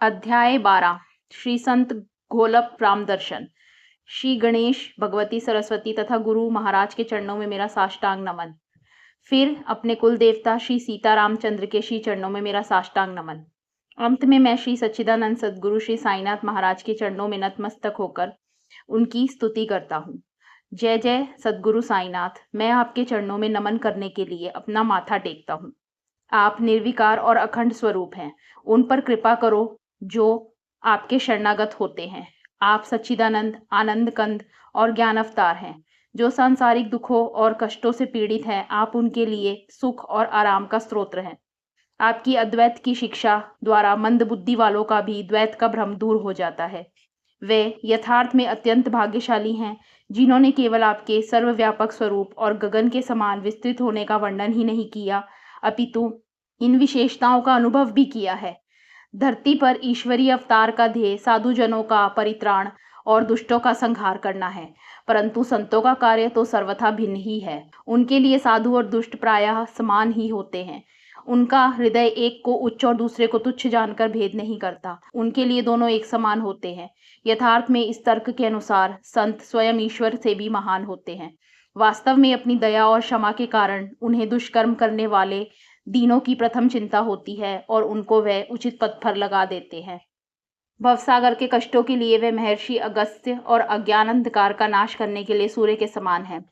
अध्याय 12 श्री संत घोलप राम दर्शन। श्री गणेश, भगवती सरस्वती तथा गुरु महाराज के चरणों में मेरा साष्टांग नमन। फिर अपने कुल देवता श्री सीतारामचंद्र के श्री चरणों में मेरा साष्टांग नमन। अंत में मैं श्री सच्चिदानंद सद्गुरु श्री साईनाथ महाराज के चरणों में नतमस्तक होकर उनकी स्तुति करता हूँ। जय जय सद्गुरु साईनाथ। मैं आपके चरणों में नमन करने के लिए अपना माथा टेकता हूँ। आप निर्विकार और अखंड स्वरूप हैं। उन पर कृपा करो जो आपके शरणागत होते हैं। आप सच्चिदानंद, आनंद कंद और ज्ञान अवतार हैं। जो सांसारिक दुखों और कष्टों से पीड़ित हैं, आप उनके लिए सुख और आराम का स्रोत हैं। आपकी अद्वैत की शिक्षा द्वारा मंद बुद्धि वालों का भी द्वैत का भ्रम दूर हो जाता है। वे यथार्थ में अत्यंत भाग्यशाली हैं, जिन्होंने केवल आपके सर्वव्यापक स्वरूप और गगन के समान विस्तृत होने का वर्णन ही नहीं किया, अपितु इन विशेषताओं का अनुभव भी किया है। धरती पर ईश्वरीय अवतार का ध्येय साधुजनों का परित्राण और दुष्टों का संहार करना है, परंतु संतों का कार्य तो सर्वथा भिन्न ही है। उनके लिए साधु और दुष्ट प्रायः समान ही होते हैं। उनका हृदय एक को उच्च और दूसरे को तुच्छ जानकर भेद नहीं करता। उनके लिए दोनों एक समान होते हैं। यथार्थ में इस तर्क के अनुसार संत स्वयं ईश्वर से भी महान होते हैं। वास्तव में अपनी दया और क्षमा के कारण उन्हें दुष्कर्म करने वाले दीनों की प्रथम चिंता होती है और उनको वे उचित पथ पर लगा देते हैं। भवसागर के कष्टों के लिए वे महर्षि अगस्त्य और अज्ञान अंधकार का नाश करने के लिए सूर्य के समान हैं।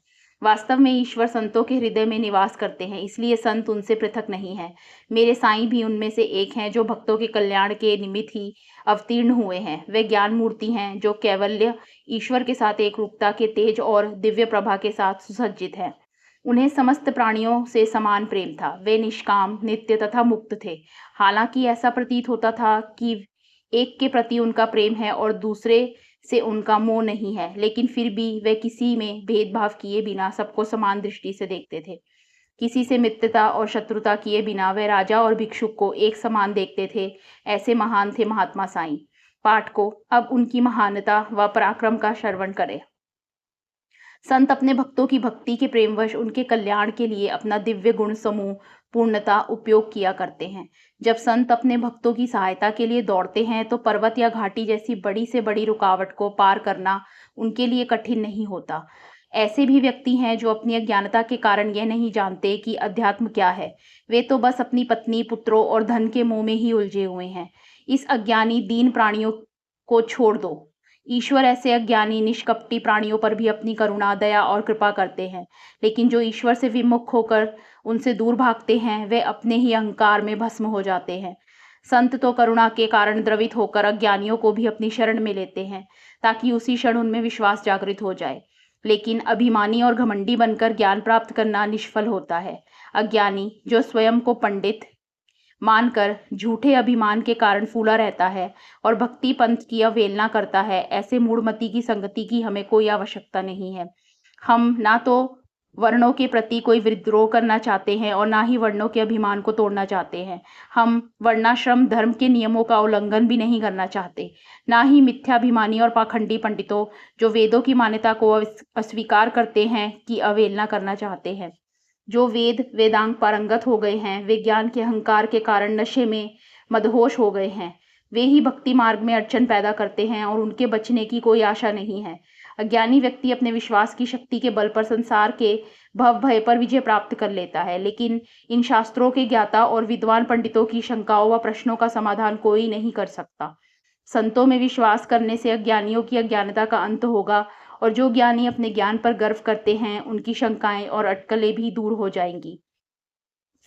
वास्तव में ईश्वर संतों के हृदय में निवास करते हैं, इसलिए संत उनसे पृथक नहीं है। मेरे साईं भी उनमें से एक हैं, जो भक्तों के कल्याण के निमित्त ही अवतीर्ण हुए हैं। वे ज्ञान मूर्ति हैं, जो कैवल्य, ईश्वर के साथ एक रूपता के तेज और दिव्य प्रभा के साथ सुसज्जित है। उन्हें समस्त प्राणियों से समान प्रेम था। वे निष्काम, नित्य तथा मुक्त थे। हालांकि ऐसा प्रतीत होता था कि एक के प्रति उनका प्रेम है और दूसरे से उनका मोह नहीं है, लेकिन फिर भी वे किसी में भेदभाव किए बिना सबको समान दृष्टि से देखते थे। किसी से मित्रता और शत्रुता किए बिना वे राजा और भिक्षुक को एक समान देखते थे। ऐसे महान थे महात्मा साईं। पाठ को अब उनकी महानता व पराक्रम का श्रवण करें। संत अपने भक्तों की भक्ति के प्रेमवश उनके कल्याण के लिए अपना दिव्य गुण समूह पूर्णता उपयोग किया करते हैं। जब संत अपने भक्तों की सहायता के लिए दौड़ते हैं तो पर्वत या घाटी जैसी बड़ी से बड़ी रुकावट को पार करना उनके लिए कठिन नहीं होता। ऐसे भी व्यक्ति हैं जो अपनी अज्ञानता के कारण यह नहीं जानते कि अध्यात्म क्या है। वे तो बस अपनी पत्नी, पुत्रों और धन के मोह में ही उलझे हुए हैं। इस अज्ञानी दीन प्राणियों को छोड़ दो। ईश्वर ऐसे अज्ञानी निष्कपटी प्राणियों पर भी अपनी करुणा, दया और कृपा करते हैं, लेकिन जो ईश्वर से विमुख होकर उनसे दूर भागते हैं, वे अपने ही अहंकार में भस्म हो जाते हैं। संत तो करुणा के कारण द्रवित होकर अज्ञानियों को भी अपनी शरण में लेते हैं, ताकि उसी क्षण उनमें विश्वास जागृत हो जाए। लेकिन अभिमानी और घमंडी बनकर ज्ञान प्राप्त करना निष्फल होता है। अज्ञानी जो स्वयं को पंडित मानकर झूठे अभिमान के कारण फूला रहता है और भक्ति पंथ की अवहेलना करता है, ऐसे मूढ़मती की संगति की हमें कोई आवश्यकता नहीं है। हम ना तो वर्णों के प्रति कोई विद्रोह करना चाहते हैं और ना ही वर्णों के अभिमान को तोड़ना चाहते हैं। हम वर्णाश्रम धर्म के नियमों का उल्लंघन भी नहीं करना चाहते, ना ही मिथ्याभिमानी और पाखंडी पंडितों जो वेदों की मान्यता को अस्वीकार करते हैं की अवहेलना करना चाहते हैं। जो वेदांग पारंगत हो गए हैं, वे ज्ञान के अहंकार के कारण नशे में मदहोश हो गए हैं। वे ही भक्ति मार्ग में अड़चन पैदा करते हैं और उनके बचने की कोई आशा नहीं है। अज्ञानी व्यक्ति अपने विश्वास की शक्ति के बल पर संसार के भव भय पर विजय प्राप्त कर लेता है, लेकिन इन शास्त्रों के ज्ञाता और विद्वान पंडितों की शंकाओं व प्रश्नों का समाधान कोई नहीं कर सकता। संतों में विश्वास करने से अज्ञानियों की अज्ञानता का अंत होगा और जो ज्ञानी अपने ज्ञान पर गर्व करते हैं, उनकी शंकाएं और अटकलें भी दूर हो जाएंगी।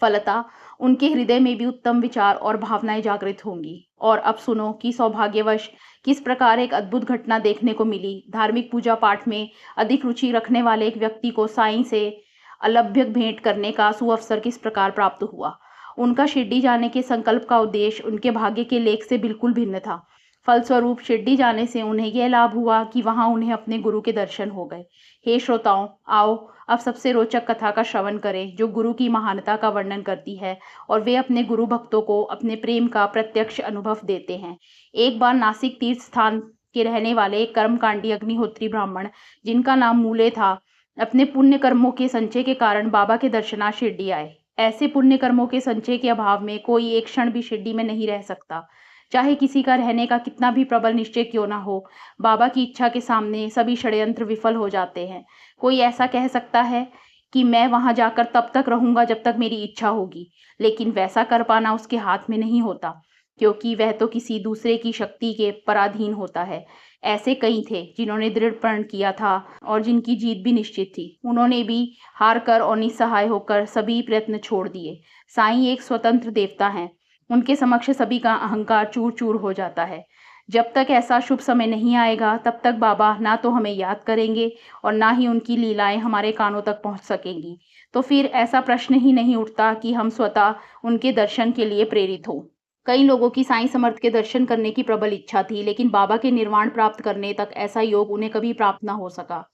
फलतः उनके हृदय में भी उत्तम विचार और भावनाएं जागृत होंगी। और अब सुनो कि सौभाग्यवश किस प्रकार एक अद्भुत घटना देखने को मिली। धार्मिक पूजा पाठ में अधिक रुचि रखने वाले एक व्यक्ति को साईं से अलभ्य भेंट करने का सुअवसर किस प्रकार प्राप्त हुआ। उनका शिरडी जाने के संकल्प का उद्देश्य उनके भाग्य के लेख से बिल्कुल भिन्न था। फलस्वरूप शिरडी जाने से उन्हें यह लाभ हुआ कि वहां उन्हें अपने गुरु के दर्शन हो गए। हे श्रोताओं, आओ अब सबसे रोचक कथा का श्रवण करें, जो गुरु की महानता का वर्णन करती है और वे अपने गुरु भक्तों को अपने प्रेम का प्रत्यक्ष अनुभव देते हैं। एक बार नासिक तीर्थ स्थान के रहने वाले एक कर्मकांडी अग्निहोत्री ब्राह्मण, जिनका नाम मूले था, अपने पुण्य कर्मों के संचय के कारण बाबा के दर्शनार्थ शिरडी आए। ऐसे पुण्य कर्मों के संचय के अभाव में कोई एक क्षण भी शिरडी में नहीं रह सकता। चाहे किसी का रहने का कितना भी प्रबल निश्चय क्यों ना हो, बाबा की इच्छा के सामने सभी षड्यंत्र विफल हो जाते हैं। कोई ऐसा कह सकता है कि मैं वहां जाकर तब तक रहूंगा जब तक मेरी इच्छा होगी, लेकिन वैसा कर पाना उसके हाथ में नहीं होता, क्योंकि वह तो किसी दूसरे की शक्ति के पराधीन होता है। ऐसे कई थे जिन्होंने दृढ़ प्रण किया था और जिनकी जीत भी निश्चित थी। उन्होंने भी हार कर और निस्सहाय होकर सभी प्रयत्न छोड़ दिए। साईं एक स्वतंत्र देवता हैं। उनके समक्ष सभी का अहंकार चूर-चूर हो जाता है। जब तक ऐसा शुभ समय नहीं आएगा, तब तक बाबा ना तो हमें याद करेंगे और ना ही उनकी लीलाएँ हमारे कानों तक पहुँच सकेंगी। तो फिर ऐसा प्रश्न ही नहीं उठता कि हम स्वतः उनके दर्शन के लिए प्रेरित हों। कई लोगों की साईं समर्थ के दर्शन करने की प्रबल इच्छा थी, लेकिन बाबा के निर्वाण प्राप्त करने तक ऐसा योग उन्हें कभी प्राप्त न हो सका।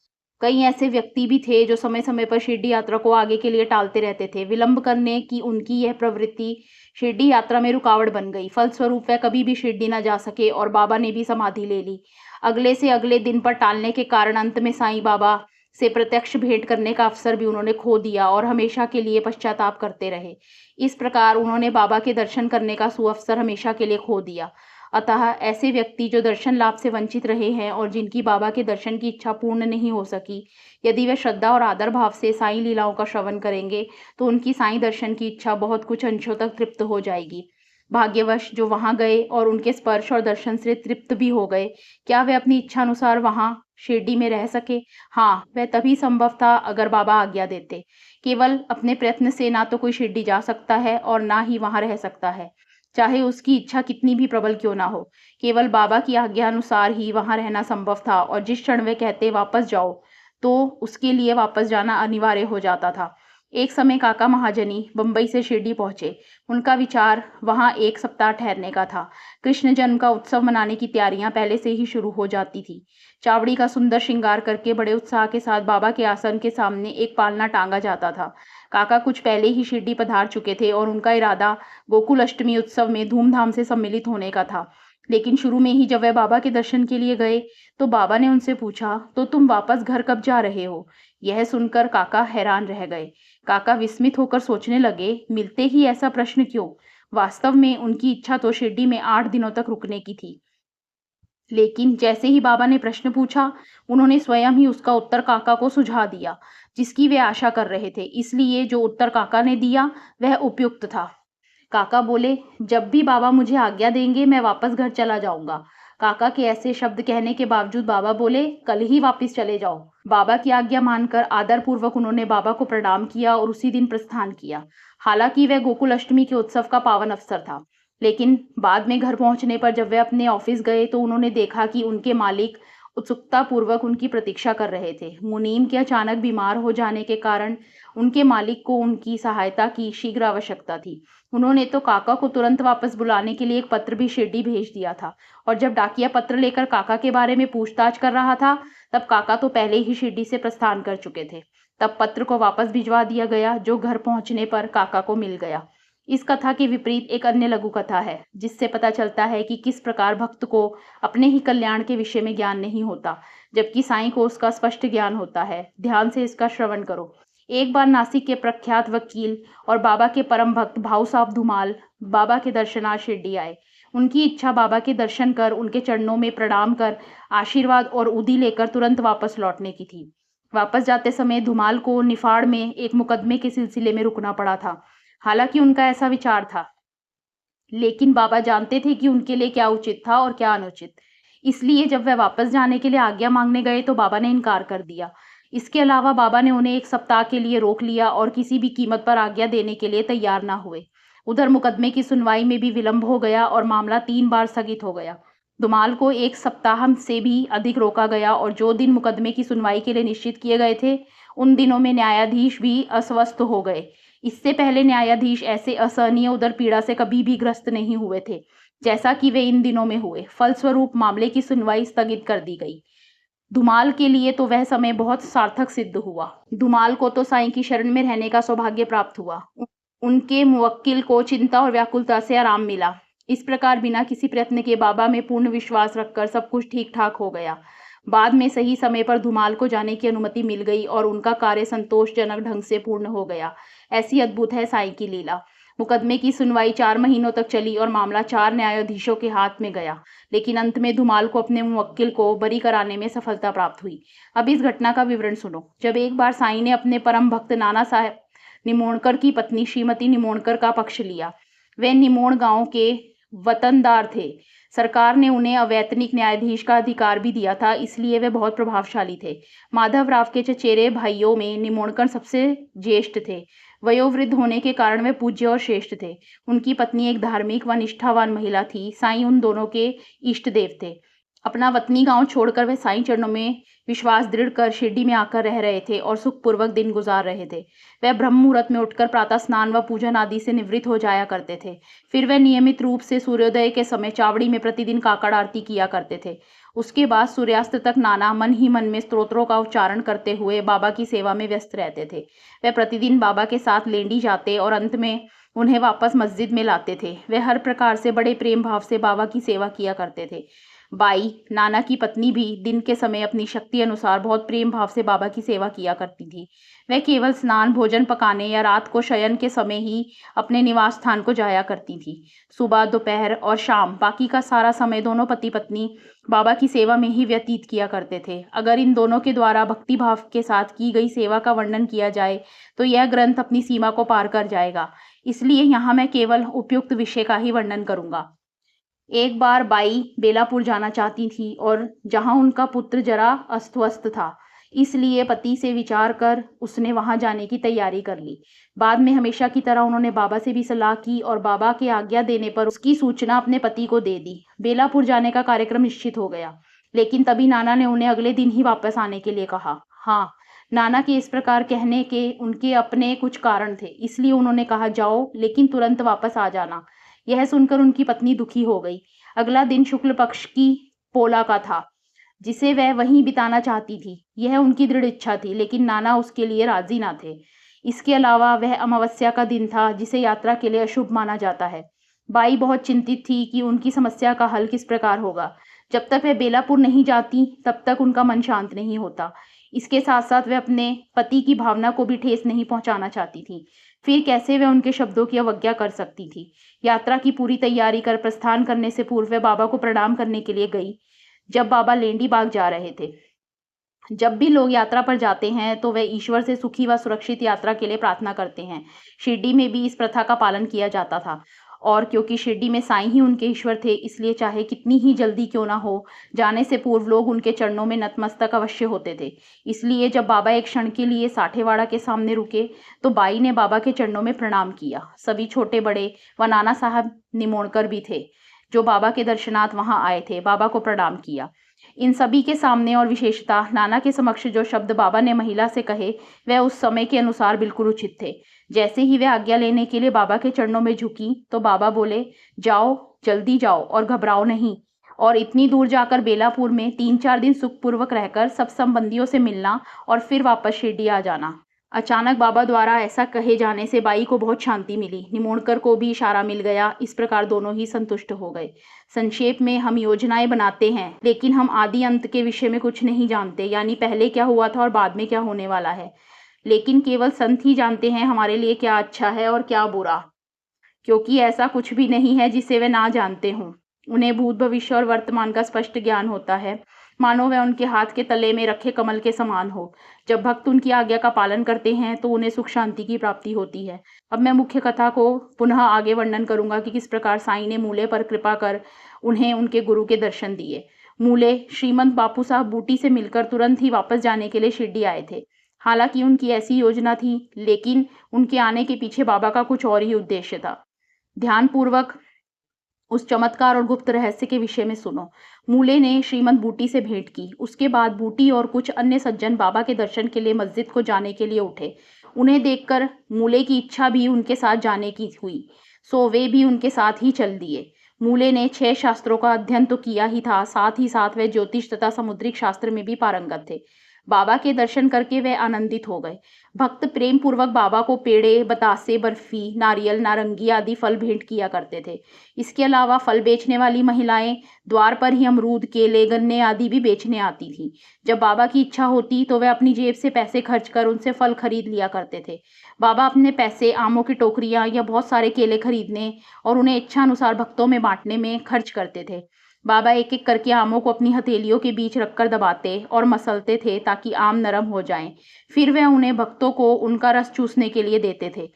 कई ऐसे व्यक्ति भी थे जो समय-समय पर शिरडी यात्रा को आगे के लिए टालते रहते थे। विलंब करने की उनकी यह प्रवृत्ति शिरडी यात्रा में रुकावट बन गई। फलस्वरूप वह कभी भी शिरडी न जा सके और बाबा ने भी समाधि ले ली। अगले से अगले दिन पर टालने के कारण अंत में साईं बाबा से प्रत्यक्ष भेंट करने का अवसर भी उन्होंने खो दिया और हमेशा के लिए पश्चाताप करते रहे। इस प्रकार उन्होंने बाबा के दर्शन करने का सुअवसर हमेशा के लिए खो दिया। अतः ऐसे व्यक्ति जो दर्शन लाभ से वंचित रहे हैं और जिनकी बाबा के दर्शन की इच्छा पूर्ण नहीं हो सकी, यदि वे श्रद्धा और आदर भाव से साईं लीलाओं का श्रवण करेंगे, तो उनकी साईं दर्शन की इच्छा बहुत कुछ अंशों तक तृप्त हो जाएगी। भाग्यवश जो वहां गए और उनके स्पर्श और दर्शन से तृप्त भी हो गए, क्या वे अपनी इच्छा अनुसार वहां शिरडी में रह सके? हाँ, वह तभी संभव था अगर बाबा आज्ञा देते। केवल अपने प्रयत्न से ना तो कोई शिरडी जा सकता है और ना ही वहां रह सकता है, चाहे उसकी इच्छा कितनी भी प्रबल क्यों ना हो। केवल बाबा की आज्ञा अनुसार ही वहां रहना संभव था और जिस क्षण वे कहते वापस जाओ, तो उसके लिए वापस जाना अनिवार्य हो जाता था। एक समय काका महाजनी बंबई से शिरडी पहुंचे। उनका विचार वहां 1 सप्ताह ठहरने का था। कृष्ण जन्म का उत्सव मनाने की तैयारियां पहले से ही शुरू हो जाती थी। चावड़ी का सुंदर श्रृंगार करके बड़े उत्साह के साथ बाबा के आसन के सामने एक पालना टांगा जाता था। काका कुछ पहले ही शिरडी पधार चुके थे और उनका इरादा गोकुल अष्टमी उत्सव में धूमधाम से सम्मिलित होने का था। लेकिन शुरू में ही जब वह बाबा के दर्शन के लिए गए, तो बाबा ने उनसे पूछा, तो तुम वापस घर कब जा रहे हो? यह सुनकर काका हैरान रह गए। काका विस्मित होकर सोचने लगे, मिलते ही ऐसा प्रश्न क्यों? वास्तव में उनकी इच्छा तो शिरडी में 8 दिनों तक रुकने की थी। लेकिन जैसे ही बाबा ने प्रश्न पूछा, उन्होंने स्वयं ही उसका उत्तर काका को सुझा दिया, जिसकी वे आशा कर रहे थे। इसलिए जो उत्तर काका ने दिया, वह उपयुक्त था। काका बोले, जब भी बाबा मुझे आज्ञा देंगे, मैं वापस घर चला जाऊंगा। काका के ऐसे शब्द कहने के बावजूद बाबा बोले, कल ही वापस चले जाओ। बाबा की आज्ञा मानकर आदर पूर्वक उन्होंने बाबा को प्रणाम किया और उसी दिन प्रस्थान किया। हालांकि वह गोकुल अष्टमी के उत्सव का पावन अवसर था, लेकिन बाद में घर पहुंचने पर जब वे अपने ऑफिस गए, तो उन्होंने देखा कि उनके मालिक उत्सुकता पूर्वक उनकी प्रतीक्षा कर रहे थे। मुनीम के अचानक बीमार हो जाने के कारण उनके मालिक को उनकी सहायता की शीघ्र आवश्यकता थी। उन्होंने तो काका को तुरंत वापस बुलाने के लिए एक पत्र भी शिरडी भेज दिया था, और जब डाकिया पत्र लेकर काका के बारे में पूछताछ कर रहा था, तब काका तो पहले ही शिरडी से प्रस्थान कर चुके थे। तब पत्र को वापस भिजवा दिया गया, जो घर पहुंचने पर काका को मिल गया। इस कथा के विपरीत एक अन्य लघु कथा है, जिससे पता चलता है कि किस प्रकार भक्त को अपने ही कल्याण के विषय में ज्ञान नहीं होता, जबकि साईं को उसका स्पष्ट ज्ञान होता है। ध्यान से इसका श्रवण करो। एक बार नासिक के प्रख्यात वकील और बाबा के परम भक्त भाऊ साहब धुमाल बाबा के दर्शनार्थ शिरडी आए। उनकी इच्छा बाबा के दर्शन कर, उनके चरणों में प्रणाम कर, आशीर्वाद और उदी लेकर तुरंत वापस लौटने की थी। वापस जाते समय धुमाल को निफाड़ में एक मुकदमे के सिलसिले में रुकना पड़ा था। हालांकि उनका ऐसा विचार था, लेकिन बाबा जानते थे कि उनके लिए क्या उचित था और क्या अनुचित। इसलिए जब वह वापस जाने के लिए आज्ञा मांगने गए, तो बाबा ने इनकार कर दिया। इसके अलावा बाबा ने उन्हें 1 सप्ताह के लिए रोक लिया और किसी भी कीमत पर आज्ञा देने के लिए तैयार न हुए। उधर मुकदमे की सुनवाई में भी विलंब हो गया और मामला 3 बार स्थगित हो गया। धुमाल को 1 सप्ताह से भी अधिक रोका गया और जो दिन मुकदमे की सुनवाई के लिए निश्चित किए गए थे, उन दिनों में न्यायाधीश भी अस्वस्थ हो गए। इससे पहले न्यायाधीश ऐसे असहनीय उदर पीड़ा से कभी भी ग्रस्त नहीं हुए थे, जैसा कि वे इन दिनों में हुए। फलस्वरूप मामले की सुनवाई स्थगित कर दी गई। धुमाल के लिए तो वह समय बहुत सार्थक सिद्ध हुआ। धुमाल को तो साईं की शरण में रहने का सौभाग्य प्राप्त हुआ। उनके मुवक्किल को चिंता और व्याकुलता से आराम मिला। इस प्रकार बिना किसी प्रयत्न के बाबा में पूर्ण विश्वास रखकर सब कुछ ठीक ठाक हो गया। बाद में सही समय पर धुमाल को जाने की अनुमति मिल गई और उनका कार्य संतोषजनक ढंग से पूर्ण हो गया। ऐसी अद्भुत है साईं की लीला। मुकदमे की सुनवाई 4 महीनों तक चली और मामला 4 न्यायाधीशों के हाथ में गया, लेकिन अंत में धुमाल को अपने मुवक्किल को बरी कराने में सफलता प्राप्त हुई। अब इस घटना का विवरण सुनो। जब एक बार साईं ने अपने परम भक्त नाना साहब निमोणकर की पत्नी श्रीमती निमोणकर का पक्ष लिया। वे निमोण गांव के वतनदार थे। सरकार ने उन्हें अवैतनिक न्यायाधीश का अधिकार भी दिया था, इसलिए वे बहुत प्रभावशाली थे। माधवराव के चचेरे भाइयों में निमोणकर सबसे ज्येष्ठ थे। वयोवृद्ध होने के कारण वे पूज्य और श्रेष्ठ थे। उनकी पत्नी एक धार्मिक व निष्ठावान महिला थी। साईं उन दोनों के इष्ट देव थे। अपना वतनी गांव छोड़कर वे साईं चरणों में विश्वास दृढ़ कर शिरडी में आकर रह रहे थे और सुखपूर्वक दिन गुजार रहे थे। वह ब्रह्म मुहूर्त में उठकर प्रातः स्नान व पूजन आदि से निवृत्त हो जाया करते थे। फिर वे नियमित रूप से सूर्योदय के समय चावड़ी में प्रतिदिन काकड़ आरती किया करते थे। उसके बाद सूर्यास्त तक नाना मन ही मन में स्तोत्रों का उच्चारण करते हुए बाबा की सेवा में व्यस्त रहते थे। वे प्रतिदिन बाबा के साथ लेंडी जाते और अंत में उन्हें वापस मस्जिद में लाते थे। वे हर प्रकार से बड़े प्रेम भाव से बाबा की सेवा किया करते थे। बाई, नाना की पत्नी, भी दिन के समय अपनी शक्ति अनुसार बहुत प्रेम भाव से बाबा की सेवा किया करती थी। वह केवल स्नान, भोजन पकाने या रात को शयन के समय ही अपने निवास स्थान को जाया करती थी। सुबह, दोपहर और शाम बाकी का सारा समय दोनों पति पत्नी बाबा की सेवा में ही व्यतीत किया करते थे। अगर इन दोनों के द्वारा भक्ति भाव के साथ की गई सेवा का वर्णन किया जाए तो यह ग्रंथ अपनी सीमा को पार कर जाएगा, इसलिए यहाँ मैं केवल उपयुक्त विषय का ही वर्णन करूंगा। एक बार बाई बेलापुर जाना चाहती थी और जहां उनका पुत्र जरा अस्वस्थ था, इसलिए पति से विचार कर उसने वहां जाने की तैयारी कर ली। बाद में हमेशा की तरह उन्होंने बाबा से भी सलाह की और बाबा के आज्ञा देने पर उसकी सूचना अपने पति को दे दी। बेलापुर जाने का कार्यक्रम निश्चित हो गया, लेकिन तभी नाना ने उन्हें अगले दिन ही वापस आने के लिए कहा। हाँ, नाना के इस प्रकार कहने के उनके अपने कुछ कारण थे, इसलिए उन्होंने कहा, जाओ लेकिन तुरंत वापस आ जाना। यह सुनकर उनकी पत्नी दुखी हो गई। अगला दिन शुक्ल पक्ष की पोला का था, जिसे वह वहीं बिताना चाहती थी। यह उनकी दृढ़ इच्छा थी, लेकिन नाना उसके लिए राजी ना थे। इसके अलावा वह अमावस्या का दिन था, जिसे यात्रा के लिए अशुभ माना जाता है। बाई बहुत चिंतित थी कि उनकी समस्या का हल किस प्रकार होगा। जब तक वह बेलापुर नहीं जाती तब तक उनका मन शांत नहीं होता। इसके साथ साथ वह अपने पति की भावना को भी ठेस नहीं पहुंचाना चाहती थी। फिर कैसे वह उनके शब्दों की अवज्ञा कर सकती थी। यात्रा की पूरी तैयारी कर प्रस्थान करने से पूर्व वह बाबा को प्रणाम करने के लिए गई। जब बाबा लेंडी बाग जा रहे थे। जब भी लोग यात्रा पर जाते हैं तो वे ईश्वर से सुखी व सुरक्षित यात्रा के लिए प्रार्थना करते हैं। शिरडी में भी इस प्रथा का पालन किया जाता था, और क्योंकि शिरडी में साईं ही उनके ईश्वर थे, इसलिए चाहे कितनी ही जल्दी क्यों ना हो, जाने से पूर्व लोग उनके चरणों में नतमस्तक अवश्य होते थे। इसलिए जब बाबा एक क्षण के लिए साठेवाड़ा के सामने रुके तो बाई ने बाबा के चरणों में प्रणाम किया। सभी छोटे बड़े व नाना साहब निमोणकर भी थे, जो बाबा के दर्शनार्थ वहां आए थे, बाबा को प्रणाम किया। इन सभी के सामने और विशेषतः नाना के समक्ष जो शब्द बाबा ने महिला से कहे, वह उस समय के अनुसार बिल्कुल उचित थे। जैसे ही वह आज्ञा लेने के लिए बाबा के चरणों में झुकी तो बाबा बोले, जाओ, जल्दी जाओ और घबराओ नहीं, और इतनी दूर जाकर बेलापुर में 3-4 दिन सुखपूर्वक रहकर सब संबंधियों से मिलना और फिर वापस शिरडी आ जाना। अचानक बाबा द्वारा ऐसा कहे जाने से बाई को बहुत शांति मिली। निमोणकर को भी इशारा मिल गया। इस प्रकार दोनों ही संतुष्ट हो गए। संक्षेप में, हम योजनाएं बनाते हैं, लेकिन हम आदि अंत के विषय में कुछ नहीं जानते, यानी पहले क्या हुआ था और बाद में क्या होने वाला है। लेकिन केवल संत ही जानते हैं हमारे लिए क्या अच्छा है और क्या बुरा, क्योंकि ऐसा कुछ भी नहीं है जिसे वे ना जानते हों। उन्हें भूत, भविष्य और वर्तमान का स्पष्ट ज्ञान होता है, मानो वह उनके हाथ के तले में रखे कमल के समान हो। जब भक्त उनकी आज्ञा का पालन करते हैं तो उन्हें सुख शांति की प्राप्ति होती है। अब मैं मुख्य कथा को पुनः आगे वर्णन करूंगा कि किस प्रकार साईं ने मूले पर कृपा कर उन्हें उनके गुरु के दर्शन दिए। मूले श्रीमंत बापू साहब बूटी से मिलकर तुरंत ही वापस जाने के लिए शिरडी आए थे। हालांकि उनकी ऐसी योजना थी, लेकिन उनके आने के पीछे बाबा का कुछ और ही उद्देश्य था। ध्यानपूर्वक उस चमत्कार और गुप्त रहस्य के विषय में सुनो। मूले ने श्रीमंत बूटी से भेंट की। उसके बाद बूटी और कुछ अन्य सज्जन बाबा के दर्शन के लिए मस्जिद को जाने के लिए उठे। उन्हें देखकर मूले की इच्छा भी उनके साथ जाने की हुई, सो वे भी उनके साथ ही चल दिए। मूले ने 6 शास्त्रों का अध्ययन तो किया ही था, साथ ही साथ वे ज्योतिष तथा समुद्रिक शास्त्र में भी पारंगत थे। बाबा के दर्शन करके वे आनंदित हो गए। भक्त प्रेम पूर्वक बाबा को पेड़े, बतासे, बर्फी, नारियल, नारंगी आदि फल भेंट किया करते थे। इसके अलावा फल बेचने वाली महिलाएं द्वार पर ही अमरूद, केले, गन्ने आदि भी बेचने आती थीं। जब बाबा की इच्छा होती तो वे अपनी जेब से पैसे खर्च कर उनसे फल खरीद लिया करते थे। बाबा अपने पैसे आमों की टोकरियां या बहुत सारे केले खरीदने और उन्हें इच्छा अनुसार भक्तों में बांटने में खर्च करते थे। बाबा एक-एक करके आमों को अपनी हथेलियों के बीच रखकर दबाते और मसलते थे ताकि आम नरम हो जाएं। फिर वे उन्हें भक्तों को उनका रस चूसने के लिए देते थे।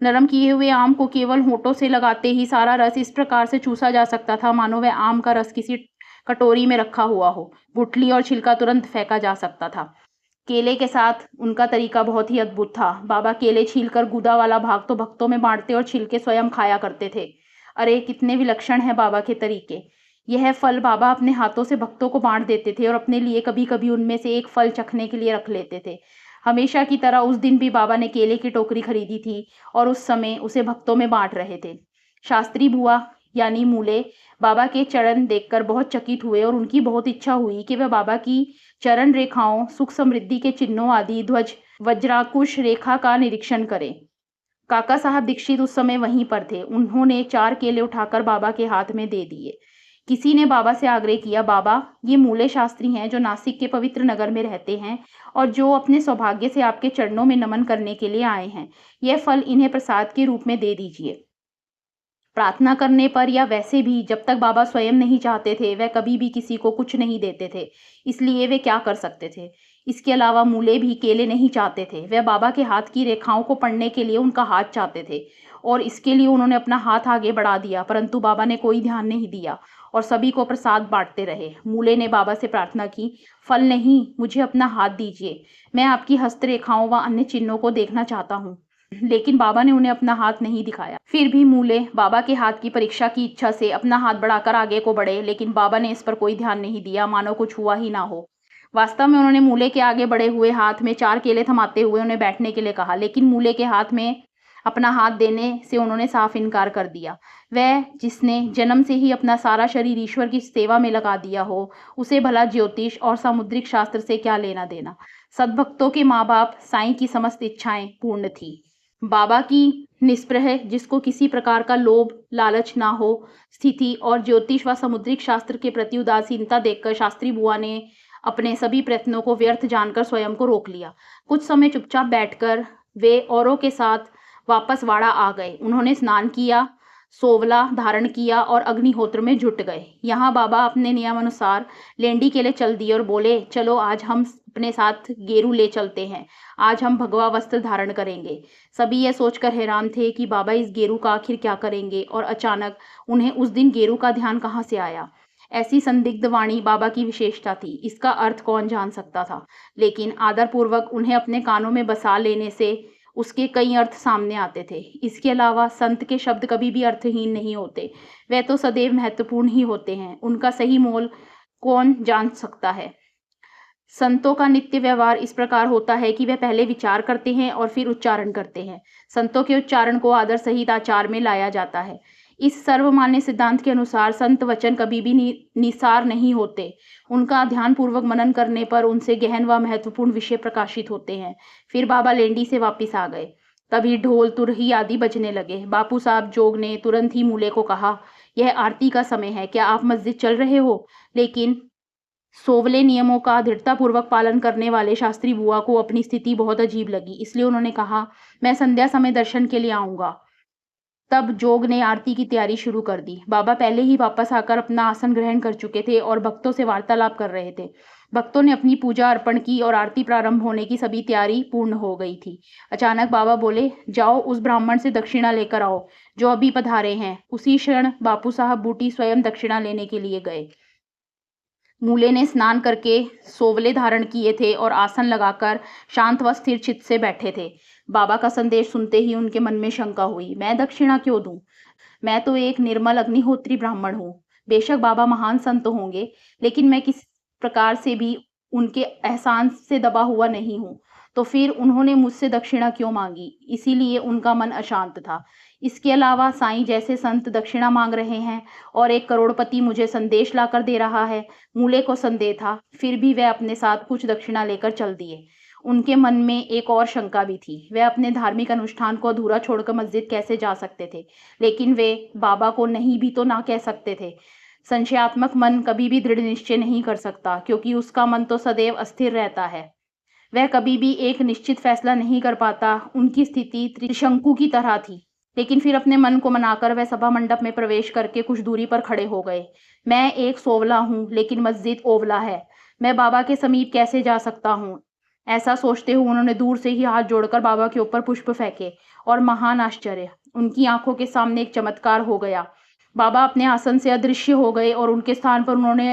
नरम किए हुए आम को केवल होठों से लगाते ही सारा रस इस प्रकार से चूसा जा सकता था मानो वह आम का रस किसी कटोरी में रखा हुआ हो। गुठली और छिलका तुरंत फेंका जा सकता था। केले के साथ उनका तरीका बहुत ही अद्भुत था। बाबा केले छीलकर गूदा वाला भाग तो भक्तों में बांटते और छिलके स्वयं खाया करते थे। अरे कितने विलक्षण हैं बाबा के तरीके। यह फल बाबा अपने हाथों से भक्तों को बांट देते थे और अपने लिए कभी-कभी उनमें से एक फल चखने के लिए रख लेते थे। हमेशा की तरह उस दिन भी बाबा ने केले की टोकरी खरीदी थी और उस समय उसे भक्तों में बांट रहे थे। शास्त्री बुआ यानी मूले बाबा के चरण देखकर बहुत चकित हुए और उनकी बहुत इच्छा हुई कि वह बाबा की चरण रेखाओं, सुख समृद्धि के चिन्हों आदि ध्वज वज्राकुश रेखा का निरीक्षण करें। काका साहब दीक्षित उस समय वहीं पर थे। उन्होंने 4 केले उठाकर बाबा के हाथ में दे दिए। किसी ने बाबा से आग्रह किया, बाबा ये मूले शास्त्री हैं जो नासिक के पवित्र नगर में रहते हैं और जो अपने सौभाग्य से आपके चरणों में नमन करने के लिए आए हैं। यह फल इन्हें प्रसाद के रूप में दे दीजिए। प्रार्थना करने पर या वैसे भी जब तक बाबा स्वयं नहीं चाहते थे वह कभी भी किसी को कुछ नहीं देते थे, इसलिए वे क्या कर सकते थे। इसके अलावा मूले भी केले नहीं चाहते थे। वह बाबा के हाथ की रेखाओं को पढ़ने के लिए उनका हाथ चाहते थे और इसके लिए उन्होंने अपना हाथ आगे बढ़ा दिया, परंतु बाबा ने कोई ध्यान नहीं दिया और सभी को प्रसाद बांटते रहे। मूले ने बाबा से प्रार्थना की, फल नहीं, मुझे अपना हाथ दीजिए। मैं आपकी हस्तरेखाओं व अन्य चिन्हों को देखना चाहता हूँ। लेकिन बाबा ने उन्हें अपना हाथ नहीं दिखाया। फिर भी मूले बाबा के हाथ की परीक्षा की इच्छा से अपना हाथ बढ़ाकर आगे को बढ़े, लेकिन बाबा ने इस पर कोई ध्यान नहीं दिया, मानो कुछ हुआ ही ना हो। वास्तव में उन्होंने मूले के आगे बढ़े हुए हाथ में 4 केले थमाते हुए उन्हें बैठने के लिए कहा, लेकिन मूले के हाथ में अपना हाथ देने से उन्होंने साफ इनकार कर दिया। वह जिसने जन्म से ही अपना सारा शरीर ईश्वर की सेवा में लगा दिया हो, उसे भला ज्योतिष और सामुद्रिक शास्त्र से क्या लेना देना। सद्भक्तों के माँ बाप साईं की समस्त इच्छाएं पूर्ण थी। बाबा की निस्पृह, जिसको किसी प्रकार का लोभ लालच ना हो, स्थिति और ज्योतिष व समुद्रिक शास्त्र के प्रति उदासीनता देखकर शास्त्री बुआ ने अपने सभी प्रयत्नों को व्यर्थ जानकर स्वयं को रोक लिया। कुछ समय चुपचाप बैठकर वे औरों के साथ वापस वाड़ा आ गए। उन्होंने स्नान किया, सोवला धारण किया और अग्निहोत्र में जुट गए। यहाँ बाबा अपने नियमानुसार लेंडी के लिए चल दिए और बोले, चलो आज हम अपने साथ गेरू ले चलते हैं। आज हम भगवा वस्त्र धारण करेंगे। सभी यह सोचकर हैरान थे कि बाबा इस गेरू का आखिर क्या करेंगे और अचानक उन्हें उस दिन गेरू का ध्यान कहाँ से आया। ऐसी संदिग्ध वाणी बाबा की विशेषता थी। इसका अर्थ कौन जान सकता था, लेकिन आदरपूर्वक उन्हें अपने कानों में बसा लेने से उसके कई अर्थ सामने आते थे। इसके अलावा संत के शब्द कभी भी अर्थहीन नहीं होते, वे तो सदैव महत्वपूर्ण ही होते हैं। उनका सही मोल कौन जान सकता है। संतों का नित्य व्यवहार इस प्रकार होता है कि वे पहले विचार करते हैं और फिर उच्चारण करते हैं। संतों के उच्चारण को आदर सहित आचार में लाया जाता है। इस सर्वमान्य सिद्धांत के अनुसार संत वचन कभी भी निसार नहीं होते। उनका ध्यानपूर्वक मनन करने पर उनसे गहन व महत्वपूर्ण विषय प्रकाशित होते हैं। फिर बाबा लेंडी से वापिस आ गए। तभी ढोल तुरही आदि बजने लगे। बापू साहब जोग ने तुरंत ही मूले को कहा, यह आरती का समय है, क्या आप मस्जिद चल रहे हो? लेकिन सोवले नियमों का दृढ़तापूर्वक पालन करने वाले शास्त्री बुआ को अपनी स्थिति बहुत अजीब लगी, इसलिए उन्होंने कहा, मैं संध्या समय दर्शन के लिए आऊंगा। तब जोग ने आरती की तैयारी शुरू कर दी। बाबा पहले ही वापस आकर अपना आसन ग्रहण कर चुके थे और भक्तों से वार्तालाप कर रहे थे। भक्तों ने अपनी पूजा अर्पण की और आरती प्रारंभ होने की सभी तैयारी पूर्ण हो गई थी। अचानक बाबा बोले, जाओ उस ब्राह्मण से दक्षिणा लेकर आओ जो अभी पधारे हैं। उसी क्षण बापू साहब बूटी स्वयं दक्षिणा लेने के लिए गए। मूले ने स्नान करके सोवले धारण किए थे और आसन लगाकर शांत व स्थिर चित्त से बैठे थे। बाबा का संदेश सुनते ही उनके मन में शंका हुई, मैं दक्षिणा क्यों दूं? मैं तो एक निर्मल अग्निहोत्री ब्राह्मण हूँ। बेशक बाबा महान संत होंगे, लेकिन मैं किस प्रकार से भी उनके एहसान से दबा हुआ नहीं हूँ। तो फिर उन्होंने मुझसे दक्षिणा क्यों मांगी? इसीलिए उनका मन अशांत था। इसके अलावा साईं जैसे संत दक्षिणा मांग रहे हैं और एक करोड़पति मुझे संदेश लाकर दे रहा है। मूले को संदेह था, फिर भी वह अपने साथ कुछ दक्षिणा लेकर चल दिए। उनके मन में एक और शंका भी थी। वह अपने धार्मिक अनुष्ठान को अधूरा छोड़कर मस्जिद कैसे जा सकते थे? लेकिन वे बाबा को नहीं भी तो ना कह सकते थे। संशयात्मक मन कभी भी दृढ़ निश्चय नहीं कर सकता, क्योंकि उसका मन तो सदैव अस्थिर रहता है। वह कभी भी एक निश्चित फैसला नहीं कर पाता। उनकी स्थिति त्रिशंकु की तरह थी। लेकिन फिर अपने मन को मनाकर वह सभा मंडप में प्रवेश करके कुछ दूरी पर खड़े हो गए। मैं एक सोवला हूँ, लेकिन मस्जिद ओवला है। मैं बाबा के समीप कैसे जा सकता हूँ? ऐसा सोचते हुए उन्होंने दूर से ही हाथ जोड़कर बाबा के ऊपर पुष्प फेंके, और महान आश्चर्य! उनकी आंखों के सामने एक चमत्कार हो गया। बाबा अपने आसन से अदृश्य हो गए और उनके स्थान पर उन्होंने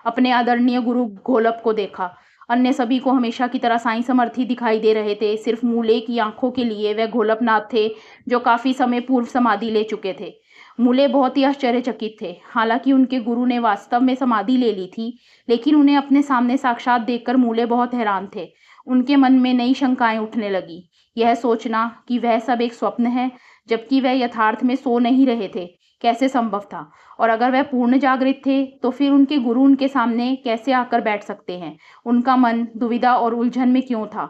अपने आदरणीय गुरु घोलप को देखा। अन्य सभी को हमेशा की तरह साईं समर्थ ही दिखाई दे रहे थे। सिर्फ मूले की आंखों के लिए वह घोलपनाथ थे, जो काफी समय पूर्व समाधि ले चुके थे। मूले बहुत ही आश्चर्यचकित थे। हालांकि उनके गुरु ने वास्तव में समाधि ले ली थी, लेकिन उन्हें अपने सामने साक्षात देखकर मूले बहुत हैरान थे। उनके मन में नई शंकाएं उठने लगी। यह सोचना कि वह सब एक स्वप्न है, जबकि वह यथार्थ में सो नहीं रहे थे, कैसे संभव था? और अगर वह पूर्ण जागृत थे, तो फिर उनके गुरु उनके सामने कैसे आकर बैठ सकते हैं? उनका मन दुविधा और उलझन में क्यों था?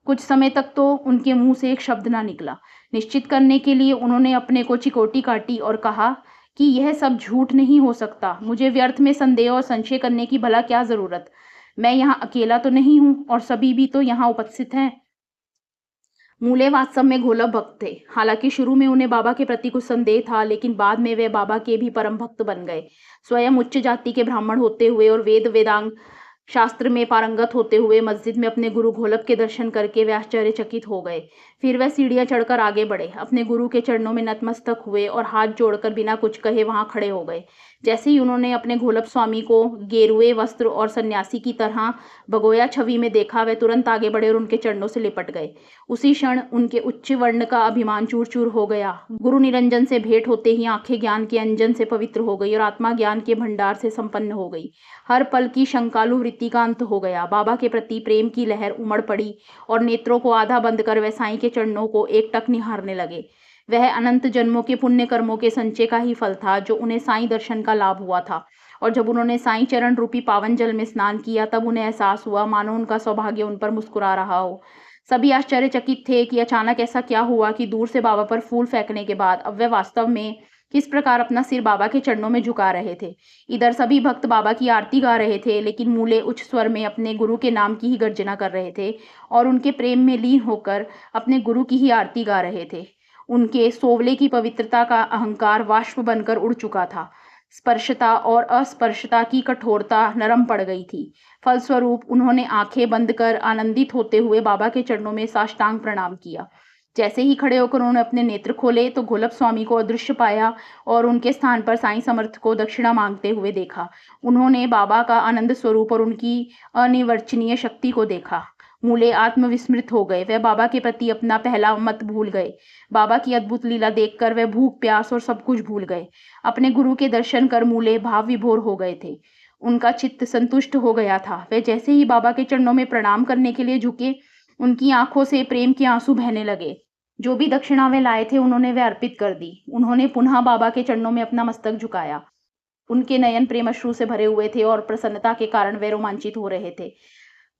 कुछ समय तक तो उनके मुंह से एक शब्द ना निकला। निश्चित करने के लिए उन्होंने अपने को चिकोटी काटी और कहा कि यह सब झूठ नहीं हो सकता। मुझे व्यर्थ में संदेह और संशय करने की भला क्या जरूरत? मैं यहाँ अकेला तो नहीं हूँ, और सभी भी तो यहाँ उपस्थित हैं। मूले वास्तव में घोलप भक्त थे। हालांकि शुरू में उन्हें बाबा के प्रति कुछ संदेह था, लेकिन बाद में वे बाबा के भी परम भक्त बन गए। स्वयं उच्च जाति के ब्राह्मण होते हुए और वेद वेदांग शास्त्र में पारंगत होते हुए मस्जिद में अपने गुरु घोलप के दर्शन करके वे आश्चर्यचकित हो गए। फिर वह सीढ़ियां चढ़कर आगे बढ़े, अपने गुरु के चरणों में नतमस्तक हुए और हाथ जोड़कर बिना कुछ कहे वहां खड़े हो गए। जैसे ही उन्होंने अपने घोलप स्वामी को गेरुए वस्त्र और सन्यासी की तरह भगोया छवि में देखा, वे तुरंत आगे बढ़े और उनके चरणों से लिपट गए। उसी क्षण उनके उच्च वर्ण का अभिमान चूर चूर हो गया। गुरु निरंजन से भेंट होते ही आंखें ज्ञान के अंजन से पवित्र हो गई और आत्मा ज्ञान के भंडार से संपन्न हो गई। हर पल की शंकालु वृत्ति का अंत हो गया। बाबा के प्रति प्रेम की लहर उमड़ पड़ी और नेत्रों को आधा बंद कर वह साईं के चरणों को एकटक निहारने लगे। वह अनंत जन्मों के पुण्य कर्मों के संचय का ही फल था, जो उन्हें साईं दर्शन का लाभ हुआ था। और जब उन्होंने साईं चरण रूपी पावन जल में स्नान किया, तब उन्हें एहसास हुआ मानो उनका सौभाग्य उन पर मुस्कुरा रहा हो। सभी आश्चर्यचकित थे कि अचानक ऐसा क्या हुआ कि दूर से बाबा पर फूल फेंकने के बाद अब वे वास्तव में किस प्रकार अपना सिर बाबा के चरणों में झुका रहे थे। इधर सभी भक्त बाबा की आरती गा रहे थे, लेकिन मूले उच्च स्वर में अपने गुरु के नाम की ही गर्जना कर रहे थे और उनके प्रेम में लीन होकर अपने गुरु की ही आरती गा रहे थे। उनके सोवले की पवित्रता का अहंकार वाष्प बनकर उड़ चुका था। स्पर्शता और अस्पर्शता की कठोरता नरम पड़ गई थी। फलस्वरूप उन्होंने आंखें बंद कर आनंदित होते हुए बाबा के चरणों में साष्टांग प्रणाम किया। जैसे ही खड़े होकर उन्होंने अपने नेत्र खोले, तो घोलप स्वामी को अदृश्य पाया और उनके स्थान पर साईं समर्थ को दक्षिणा मांगते हुए देखा। उन्होंने बाबा का आनंद स्वरूप और उनकी अनिर्वचनीय शक्ति को देखा। मूले आत्मविस्मृत हो गए। वह बाबा के प्रति अपना पहला मत भूल गए। बाबा की अद्भुत लीला देखकर वह भूख प्यास और सब कुछ भूल गए। अपने गुरु के दर्शन कर मूले भाव विभोर हो गए थे। उनका चित्त संतुष्ट हो गया था। वे जैसे ही बाबा के चरणों में प्रणाम करने के लिए झुके, उनकी आंखों से प्रेम के आंसू बहने लगे। जो भी दक्षिणा वे लाए थे, उन्होंने वे अर्पित कर दी। उन्होंने पुनः बाबा के चरणों में अपना मस्तक झुकाया। उनके नयन प्रेमाश्रु से भरे हुए थे और प्रसन्नता के कारण वे रोमांचित हो रहे थे।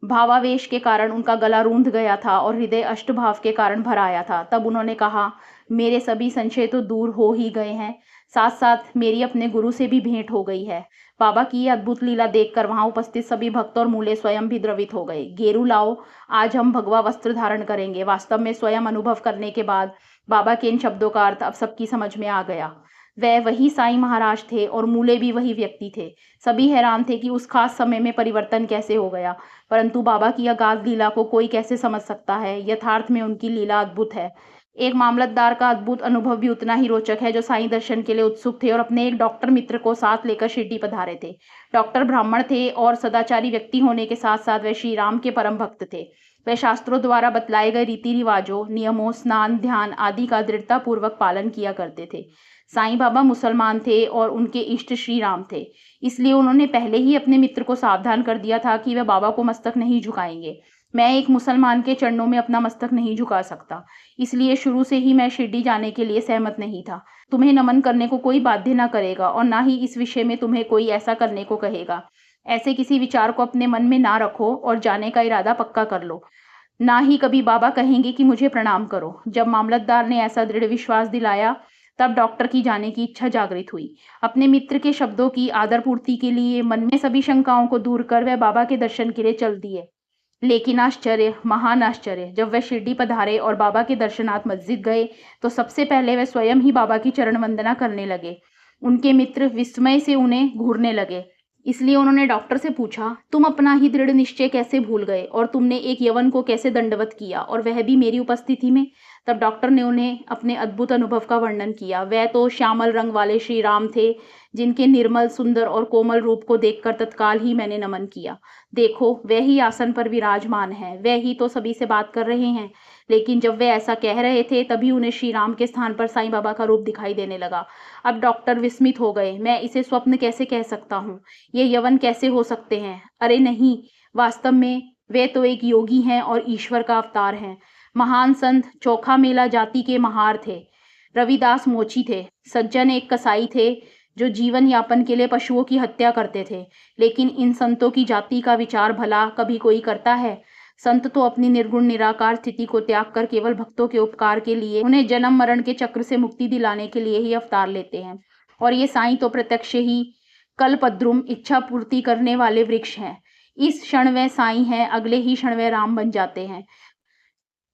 भावावेश के कारण उनका गला रूंध गया था और हृदय अष्टभाव के कारण भर आया था। तब उन्होंने कहा, मेरे सभी संशय तो दूर हो ही गए हैं, साथ साथ मेरी अपने गुरु से भी भेंट हो गई है। बाबा की ये अद्भुत लीला देखकर वहां उपस्थित सभी भक्त और मूले स्वयं भी द्रवित हो गए। गेरू लाओ, आज हम भगवा वस्त्र धारण करेंगे। वास्तव में स्वयं अनुभव करने के बाद बाबा के इन शब्दों का अर्थ अब सबकी समझ में आ गया। वह वही साईं महाराज थे और मूले भी वही व्यक्ति थे। सभी हैरान थे कि उस खास समय में परिवर्तन कैसे हो गया, परंतु बाबा की अगाध लीला को कोई कैसे समझ सकता है। यथार्थ में उनकी लीला अद्भुत है। एक मामलतदार का अद्भुत अनुभव भी उतना ही रोचक है, जो साईं दर्शन के लिए उत्सुक थे और अपने एक डॉक्टर मित्र को साथ लेकर शिरडी पधारे थे। डॉक्टर ब्राह्मण थे और सदाचारी व्यक्ति होने के साथ साथ वे श्री राम के परम भक्त थे। वे शास्त्रों द्वारा बतलाए गए रीति रिवाजों, नियमों, स्नान, ध्यान आदि का दृढ़ता पूर्वक पालन किया करते थे। साईं बाबा मुसलमान थे और उनके इष्ट श्री राम थे, इसलिए उन्होंने पहले ही अपने मित्र को सावधान कर दिया था कि वह बाबा को मस्तक नहीं झुकाएंगे। मैं एक मुसलमान के चरणों में अपना मस्तक नहीं झुका सकता, इसलिए शुरू से ही मैं शिरडी जाने के लिए सहमत नहीं था। तुम्हें नमन करने को कोई बाध्य न करेगा और ना ही इस विषय में तुम्हें कोई ऐसा करने को कहेगा। ऐसे किसी विचार को अपने मन में ना रखो और जाने का इरादा पक्का कर लो। ना ही कभी बाबा कहेंगे कि मुझे प्रणाम करो। जब मामलतदार ने ऐसा दृढ़ विश्वास दिलाया, तब डॉक्टर की जाने की इच्छा जागृत हुई। अपने मित्र के शब्दों की आदर पूर्ति के लिए मन में सभी शंकाओं को दूर कर वह बाबा के दर्शन के लिए चल दिए। लेकिन आश्चर्य, महान आश्चर्य, जब वह शिरडी पधारे और बाबा के दर्शनार्थ मस्जिद गए, तो सबसे पहले वह स्वयं ही बाबा की चरण वंदना करने लगे। उनके मित्र विस्मय से उन्हें घूरने लगे। इसलिए उन्होंने डॉक्टर से पूछा, तुम अपना ही दृढ़ निश्चय कैसे भूल गए और तुमने एक यवन को कैसे दंडवत किया, और वह भी मेरी उपस्थिति में? तब डॉक्टर ने उन्हें अपने अद्भुत अनुभव का वर्णन किया। वह तो श्यामल रंग वाले श्री राम थे, जिनके निर्मल, सुंदर और कोमल रूप को देखकर तत्काल ही मैंने नमन किया। देखो, वह ही आसन पर विराजमान है, वह ही तो सभी से बात कर रहे हैं। लेकिन जब वे ऐसा कह रहे थे, तभी उन्हें श्री राम के स्थान पर साईं बाबा का रूप दिखाई देने लगा। अब डॉक्टर विस्मित हो गए। मैं इसे स्वप्न कैसे कह सकता हूँ? ये यवन कैसे हो सकते हैं? अरे नहीं, वास्तव में वे तो एक योगी हैं और ईश्वर का अवतार हैं। महान संत चोखा मेला जाति के महार थे। रविदास मोची थे। सज्जन एक कसाई थे, जो जीवन यापन के लिए पशुओं की हत्या करते थे। लेकिन इन संतों की जाति का विचार भला कभी कोई करता है? संत तो अपनी निर्गुण निराकार स्थिति को त्याग कर केवल भक्तों के उपकार के लिए, उन्हें जन्म मरण के चक्र से मुक्ति दिलाने के लिए ही अवतार लेते हैं। और ये साईं तो प्रत्यक्ष ही कल्पद्रुम, इच्छा पूर्ति करने वाले वृक्ष हैं। इस क्षण वह साईं हैं, अगले ही क्षण वह राम बन जाते हैं।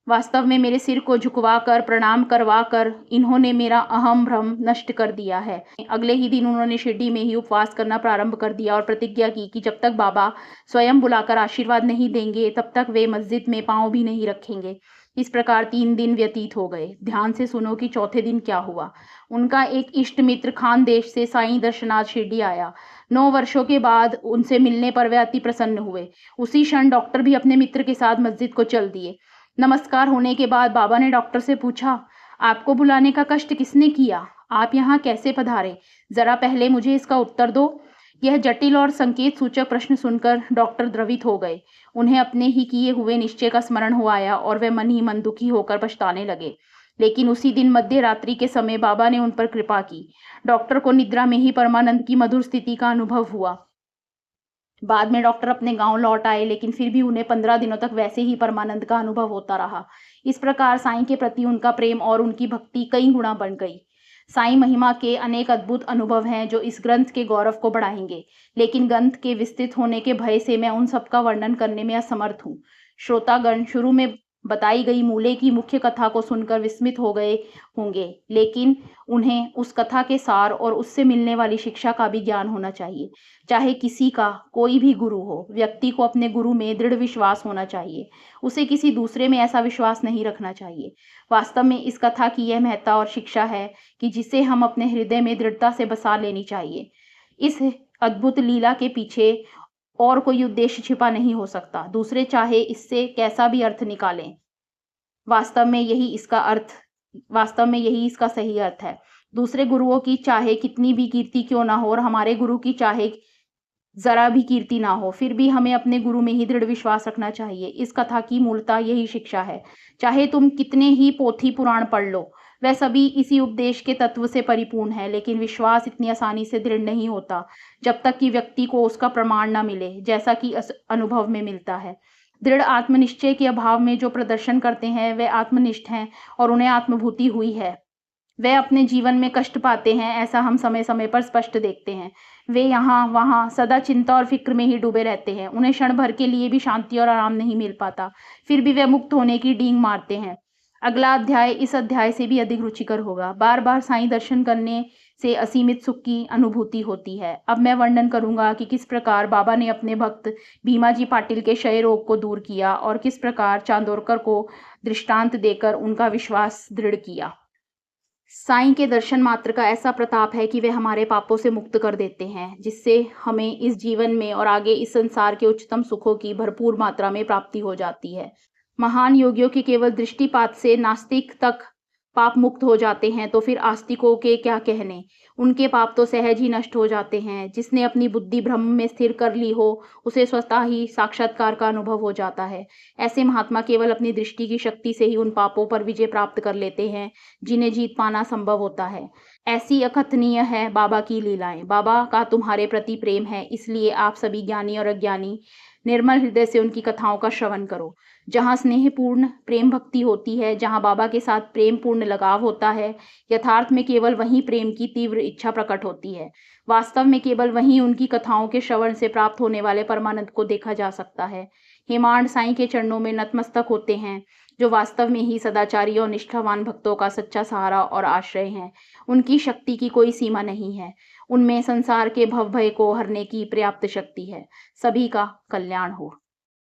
वास्तव में मेरे सिर को झुकवा कर, प्रणाम करवा कर इन्होंने मेरा अहम भ्रम नष्ट कर दिया है। अगले ही दिन उन्होंने शिरडी में ही उपवास करना प्रारंभ कर दिया और प्रतिज्ञा की कि जब तक बाबा स्वयं बुलाकर आशीर्वाद नहीं देंगे, तब तक वे मस्जिद में पांव भी नहीं रखेंगे। इस प्रकार 3 दिन व्यतीत हो गए। ध्यान से सुनो कि चौथे दिन क्या हुआ। उनका एक इष्ट मित्र खानदेश से साईं दर्शनार्थ शिरडी आया। 9 वर्षों के बाद उनसे मिलने पर वे अति प्रसन्न हुए। उसी क्षण डॉक्टर भी अपने मित्र के साथ मस्जिद को चल दिए। नमस्कार होने के बाद बाबा ने डॉक्टर से पूछा, आपको बुलाने का कष्ट किसने किया? आप यहाँ कैसे पधारे? जरा पहले मुझे इसका उत्तर दो। यह जटिल और संकेत सूचक प्रश्न सुनकर डॉक्टर द्रवित हो गए। उन्हें अपने ही किए हुए निश्चय का स्मरण हो आया और वे मन ही मन दुखी होकर पछताने लगे। लेकिन उसी दिन मध्य रात्रि के समय बाबा ने उन पर कृपा की। डॉक्टर को निद्रा में ही परमानंद की मधुर स्थिति का अनुभव हुआ। बाद में डॉक्टर अपने गांव लौट आए, लेकिन फिर भी उन्हें 15 दिनों तक वैसे ही परमानंद का अनुभव होता रहा। इस प्रकार साईं के प्रति उनका प्रेम और उनकी भक्ति कई गुना बढ़ गई। साईं महिमा के अनेक अद्भुत अनुभव हैं जो इस ग्रंथ के गौरव को बढ़ाएंगे, लेकिन ग्रंथ के विस्तृत होने के भय से मैं उन सब का वर्णन करने में असमर्थ हूँ। श्रोतागण शुरू में बताई गई मूले की मुख्य कथा को सुनकर विस्मित हो गए होंगे, लेकिन उन्हें उस कथा के सार और उससे मिलने वाली शिक्षा का भी ज्ञान होना चाहिए। चाहे किसी का कोई भी गुरु हो, व्यक्ति को अपने गुरु में दृढ़ विश्वास होना चाहिए। उसे किसी दूसरे में ऐसा विश्वास नहीं रखना चाहिए। वास्तव में इस कथा की यह महत्ता और शिक्षा है कि जिसे हम अपने हृदय में दृढ़ता से बसा लेनी चाहिए। इस अद्भुत लीला के पीछे और कोई उद्देश्य छिपा नहीं हो सकता। दूसरे चाहे इससे कैसा भी अर्थ निकालें, वास्तव में यही इसका सही अर्थ है। दूसरे गुरुओं की चाहे कितनी भी कीर्ति क्यों ना हो और हमारे गुरु की चाहे जरा भी कीर्ति ना हो, फिर भी हमें अपने गुरु में ही दृढ़ विश्वास रखना चाहिए। इस कथा की मूलतः यही शिक्षा है। चाहे तुम कितने ही पोथी पुराण पढ़ लो, वह सभी इसी उपदेश के तत्व से परिपूर्ण है। लेकिन विश्वास इतनी आसानी से दृढ़ नहीं होता जब तक कि व्यक्ति को उसका प्रमाण न मिले, जैसा कि अनुभव में मिलता है। दृढ़ आत्मनिश्चय के अभाव में जो प्रदर्शन करते हैं वे आत्मनिष्ठ हैं और उन्हें आत्मभूति हुई है। वे अपने जीवन में कष्ट पाते हैं, ऐसा हम समय समय पर स्पष्ट देखते हैं। वे यहाँ वहाँ सदा चिंता और फिक्र में ही डूबे रहते हैं। उन्हें क्षण भर के लिए भी शांति और आराम नहीं मिल पाता, फिर भी वे मुक्त होने की डींग मारते हैं। अगला अध्याय इस अध्याय से भी अधिक रुचिकर होगा। बार बार साईं दर्शन करने से असीमित सुख की अनुभूति होती है। अब मैं वर्णन करूंगा कि किस प्रकार बाबा ने अपने भक्त भीमाजी पाटिल के क्षय रोग को दूर किया और किस प्रकार चांदोरकर को दृष्टांत देकर उनका विश्वास दृढ़ किया। साईं के दर्शन मात्र का ऐसा प्रताप है कि वे हमारे पापों से मुक्त कर देते हैं, जिससे हमें इस जीवन में और आगे इस संसार के उच्चतम सुखों की भरपूर मात्रा में प्राप्ति हो जाती है। महान योगियों के केवल दृष्टिपात से नास्तिक तक पाप मुक्त हो जाते हैं तो फिर आस्तिकों के क्या कहने। उनके पाप तो सहज ही नष्ट हो जाते हैं। जिसने अपनी बुद्धि ब्रह्म में स्थिर कर ली हो, उसे स्वतः ही साक्षात्कार का अनुभव हो जाता है। ऐसे महात्मा केवल अपनी दृष्टि की शक्ति से ही उन पापों पर विजय प्राप्त कर लेते हैं जिन्हें जीत पाना संभव होता है। ऐसी अकथनीय है बाबा की लीलाएं। बाबा का तुम्हारे प्रति प्रेम है, इसलिए आप सभी ज्ञानी और अज्ञानी निर्मल हृदय से उनकी कथाओं का श्रवण करो। जहाँ स्नेहपूर्ण प्रेम भक्ति होती है, जहाँ बाबा के साथ प्रेम पूर्ण लगाव होता है, यथार्थ में केवल वहीं प्रेम की तीव्र इच्छा प्रकट होती है। वास्तव में केवल वहीं उनकी कथाओं के श्रवण से प्राप्त होने वाले परमानंद को देखा जा सकता है। हेमाड साईं के चरणों में नतमस्तक होते हैं, जो वास्तव में ही सदाचारी और निष्ठावान भक्तों का सच्चा सहारा और आश्रय हैं। उनकी शक्ति की कोई सीमा नहीं है। उनमें संसार के भवभय को हरने की पर्याप्त शक्ति है। सभी का कल्याण हो।